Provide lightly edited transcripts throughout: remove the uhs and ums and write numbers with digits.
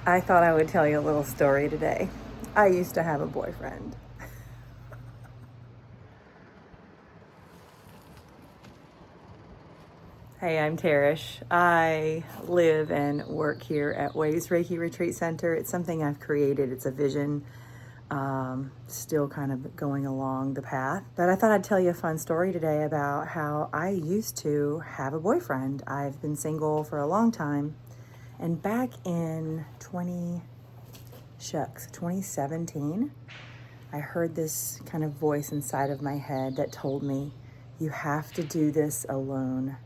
I thought I would tell you a little story today. I used to have a boyfriend. Hey, I'm Tarish. I live and work here at Waves Reiki Retreat Center. It's something I've created, it's a vision, still kind of going along the path. But I thought I'd tell you a fun story today about how I used to have a boyfriend. I've been single for a long time. And back in 2017, I heard this kind of voice inside of my head that told me, you have to do this alone.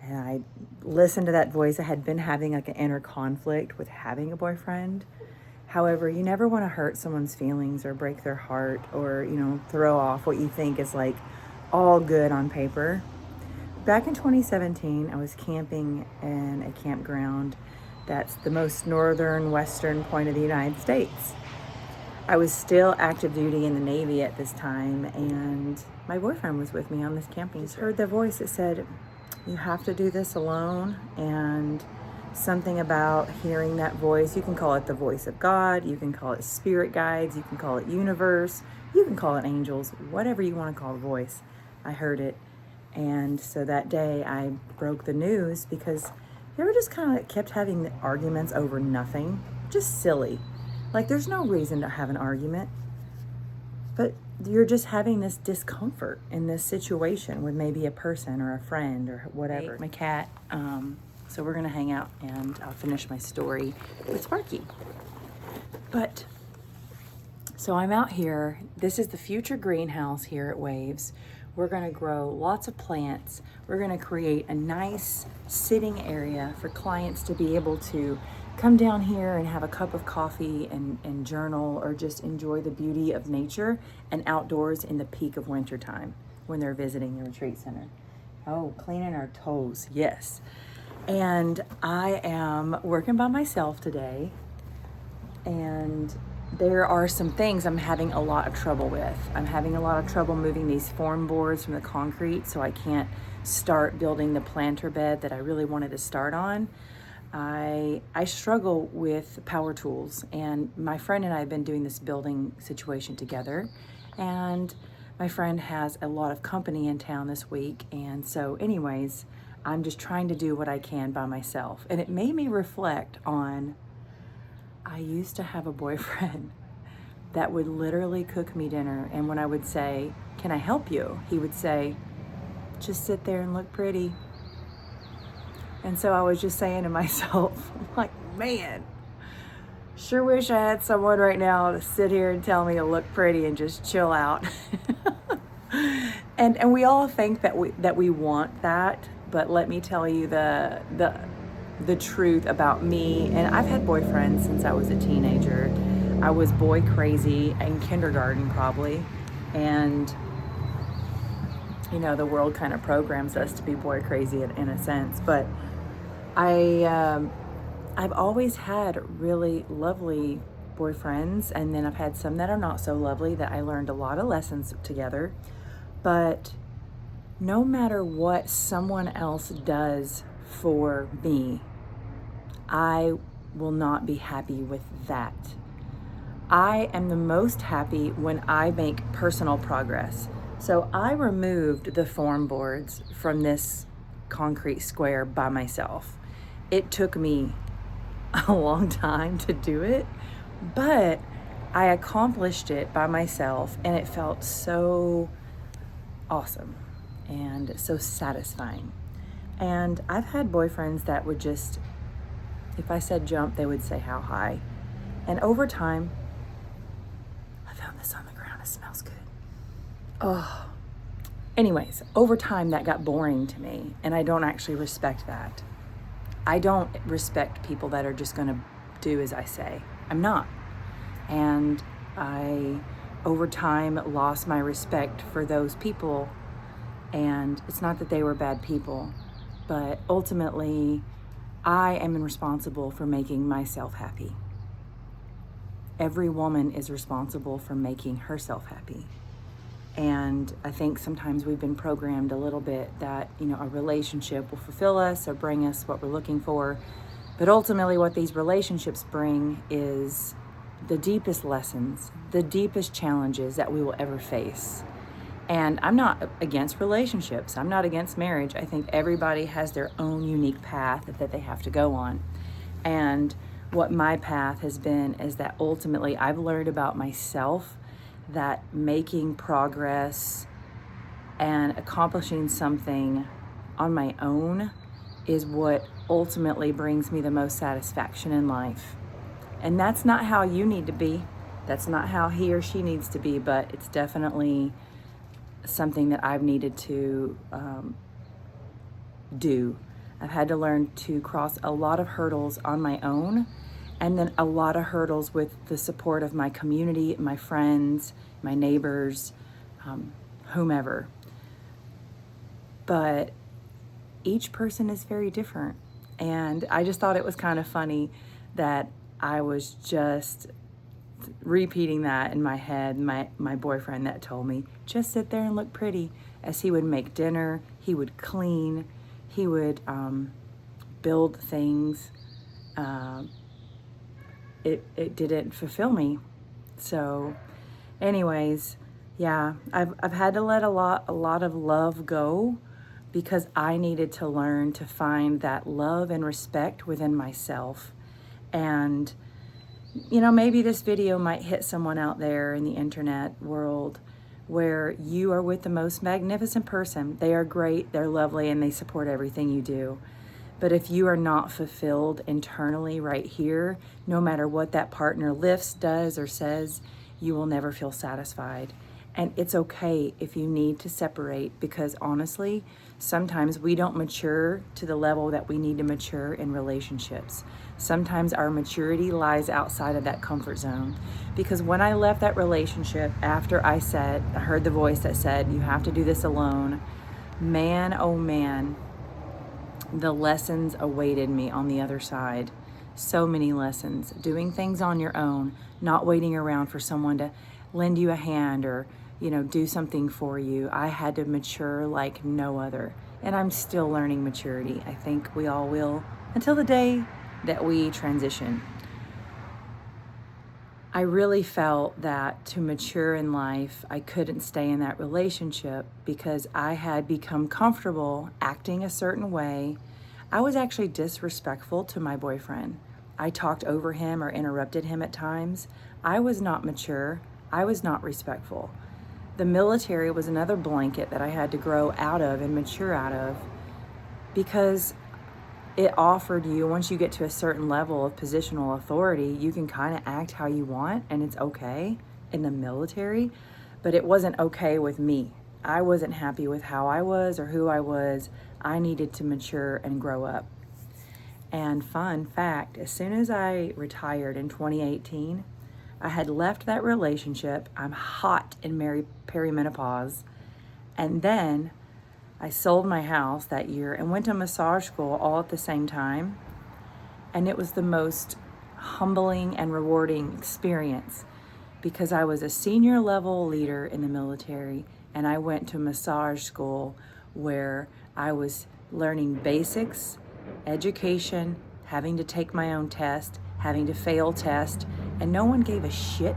And I listened to that voice. I had been having like an inner conflict with having a boyfriend. However, you never want to hurt someone's feelings or break their heart or, throw off what you think is like all good on paper. Back in 2017, I was camping in a campground that's the most northern western point of the United States. I was still active duty in the Navy at this time, and my boyfriend was with me on this camping trip. I heard the voice that said, you have to do this alone, and something about hearing that voice, you can call it the voice of God, you can call it spirit guides, you can call it universe, you can call it angels, whatever you want to call a voice. I heard it, and so that day I broke the news because you ever just kind of kept having arguments over nothing, just silly. Like, there's no reason to have an argument, but you're just having this discomfort in this situation with maybe a person or a friend or whatever. My cat, so we're gonna hang out and I'll finish my story with Sparky. But, so I'm out here. This is the future greenhouse here at Waves. We're gonna grow lots of plants. We're gonna create a nice sitting area for clients to be able to come down here and have a cup of coffee and journal or just enjoy the beauty of nature and outdoors in the peak of winter time when they're visiting the retreat center. Oh, cleaning our toes, yes. And I am working by myself today, and there are some things I'm having a lot of trouble with. I'm having a lot of trouble moving these form boards from the concrete, so I can't start building the planter bed that I really wanted to start on. I struggle with power tools, and my friend and I have been doing this building situation together, and my friend has a lot of company in town this week, and so anyways, I'm just trying to do what I can by myself. And it made me reflect on, I used to have a boyfriend that would literally cook me dinner, and when I would say, can I help you? He would say, just sit there and look pretty. And so I was just saying to myself, like, man, sure wish I had someone right now to sit here and tell me to look pretty and just chill out. and we all think that we want that, but let me tell you the truth about me. And I've had boyfriends since I was a teenager. I was boy crazy in kindergarten probably, and the world kind of programs us to be boy crazy in a sense, but I've always had really lovely boyfriends, and then I've had some that are not so lovely that I learned a lot of lessons together. But no matter what someone else does for me, I will not be happy with that. I am the most happy when I make personal progress. So I removed the form boards from this concrete square by myself. It took me a long time to do it, but I accomplished it by myself, and it felt so awesome and so satisfying. And I've had boyfriends that would just, if I said jump, they would say how high. And over time, I found this on the ground, it smells good. Oh, anyways, over time that got boring to me, and I don't actually respect that. I don't respect people that are just going to do as I say. I'm not. And I, over time, lost my respect for those people. And it's not that they were bad people, but ultimately, I am responsible for making myself happy. Every woman is responsible for making herself happy. And I think sometimes we've been programmed a little bit that, a relationship will fulfill us or bring us what we're looking for. But ultimately, what these relationships bring is the deepest lessons, the deepest challenges that we will ever face. And I'm not against relationships. I'm not against marriage. I think everybody has their own unique path that they have to go on. And what my path has been is that ultimately I've learned about myself that making progress and accomplishing something on my own is what ultimately brings me the most satisfaction in life. And that's not how you need to be. That's not how he or she needs to be, but it's definitely something that I've needed to do. I've had to learn to cross a lot of hurdles on my own, and then a lot of hurdles with the support of my community, my friends, my neighbors, whomever. But each person is very different. And I just thought it was kind of funny that I was just repeating that in my head. My boyfriend that told me, just sit there and look pretty, as he would make dinner, he would clean, he would build things. It didn't fulfill me. So anyways, yeah, I've had to let a lot of love go, because I needed to learn to find that love and respect within myself. And, you know, maybe this video might hit someone out there in the internet world where you are with the most magnificent person. They are great, they're lovely, and they support everything you do. But if you are not fulfilled internally right here, no matter what that partner lifts, does, or says, you will never feel satisfied. And it's okay if you need to separate, because honestly, sometimes we don't mature to the level that we need to mature in relationships. Sometimes our maturity lies outside of that comfort zone. Because when I left that relationship, after I heard the voice that said, you have to do this alone, man, oh man, the lessons awaited me on the other side. So many lessons. Doing things on your own, not waiting around for someone to lend you a hand or, you know, do something for you. I had to mature like no other. And I'm still learning maturity. I think we all will, until the day that we transition. I really felt that to mature in life, I couldn't stay in that relationship because I had become comfortable acting a certain way. I was actually disrespectful to my boyfriend. I talked over him or interrupted him at times. I was not mature. I was not respectful. The military was another blanket that I had to grow out of and mature out of, because it offered you, once you get to a certain level of positional authority, you can kind of act how you want, and it's okay in the military, but it wasn't okay with me. I wasn't happy with how I was or who I was. I needed to mature and grow up. And fun fact, as soon as I retired in 2018, I had left that relationship. I'm hot in perimenopause. And then I sold my house that year and went to massage school all at the same time. And it was the most humbling and rewarding experience, because I was a senior level leader in the military, and I went to massage school where I was learning basics, education, having to take my own test, having to fail test, and no one gave a shit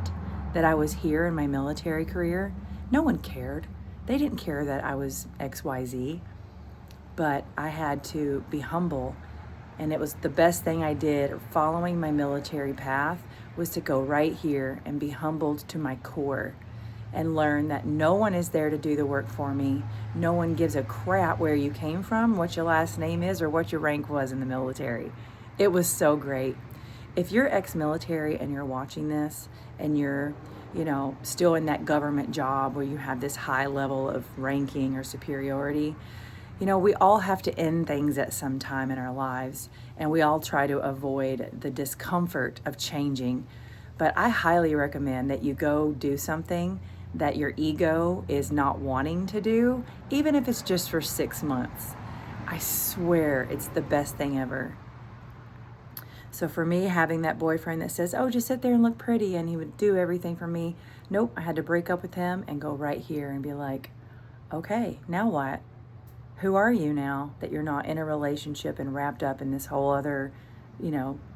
that I was here in my military career. No one cared. They didn't care that I was XYZ, but I had to be humble. And it was the best thing I did following my military path, was to go right here and be humbled to my core and learn that no one is there to do the work for me. No one gives a crap where you came from, what your last name is, or what your rank was in the military. It was so great. If you're ex-military and you're watching this and you're, you know, still in that government job where you have this high level of ranking or superiority, you know, we all have to end things at some time in our lives, and we all try to avoid the discomfort of changing. But I highly recommend that you go do something that your ego is not wanting to do, even if it's just for 6 months. I swear it's the best thing ever. So for me, having that boyfriend that says, oh, just sit there and look pretty, and he would do everything for me. Nope, I had to break up with him and go right here and be like, okay, now what? Who are you now that you're not in a relationship and wrapped up in this whole other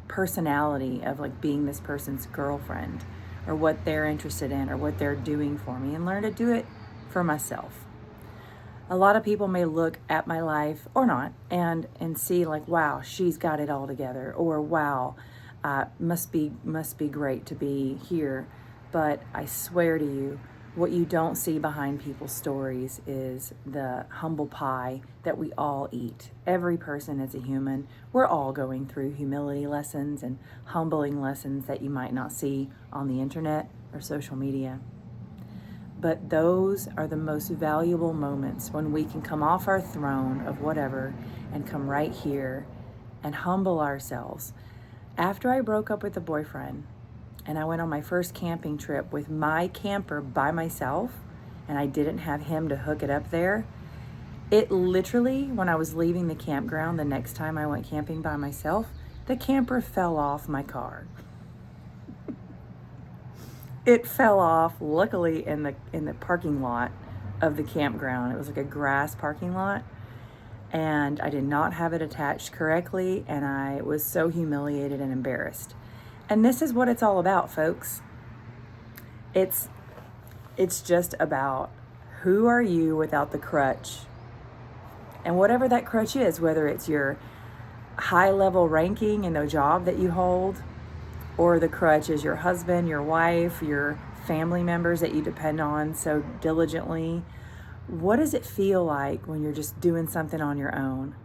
personality of like being this person's girlfriend, or what they're interested in, or what they're doing for me, and learn to do it for myself. A lot of people may look at my life or not and see like, wow, she's got it all together, or wow, must be great to be here. But I swear to you, what you don't see behind people's stories is the humble pie that we all eat. Every person is a human. We're all going through humility lessons and humbling lessons that you might not see on the internet or social media. But those are the most valuable moments, when we can come off our throne of whatever and come right here and humble ourselves. After I broke up with a boyfriend and I went on my first camping trip with my camper by myself, and I didn't have him to hook it up there, it literally, when I was leaving the campground the next time I went camping by myself, the camper fell off my car. It fell off, luckily, in the parking lot of the campground. It was like a grass parking lot, and I did not have it attached correctly, and I was so humiliated and embarrassed. And this is what it's all about, folks. It's just about, who are you without the crutch? And whatever that crutch is, whether it's your high-level ranking in the job that you hold, or the crutch is your husband, your wife, your family members that you depend on so diligently. What does it feel like when you're just doing something on your own?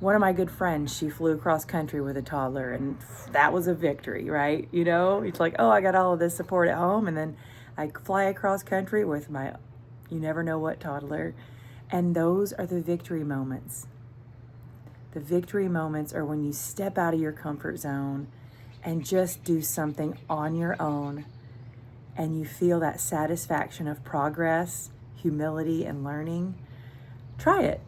One of my good friends, she flew across country with a toddler, and that was a victory, right? It's like, oh, I got all of this support at home, and then I fly across country with my you never know what toddler. And those are the victory moments. The victory moments are when you step out of your comfort zone and just do something on your own, and you feel that satisfaction of progress, humility, and learning. Try it.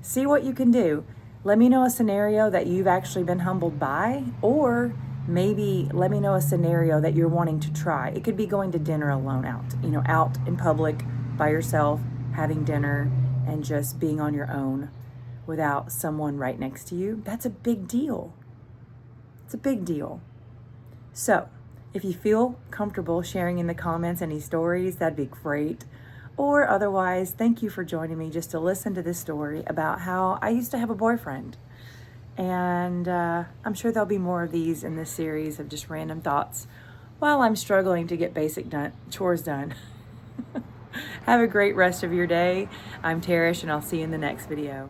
See what you can do. Let me know a scenario that you've actually been humbled by, or maybe let me know a scenario that you're wanting to try. It could be going to dinner alone out in public by yourself, having dinner, and just being on your own without someone right next to you. That's a big deal. It's a big deal. So, if you feel comfortable sharing in the comments any stories, that'd be great. Or otherwise, thank you for joining me just to listen to this story about how I used to have a boyfriend. And I'm sure there'll be more of these in this series of just random thoughts while I'm struggling to get basic chores done. Have a great rest of your day. I'm Tarish, and I'll see you in the next video.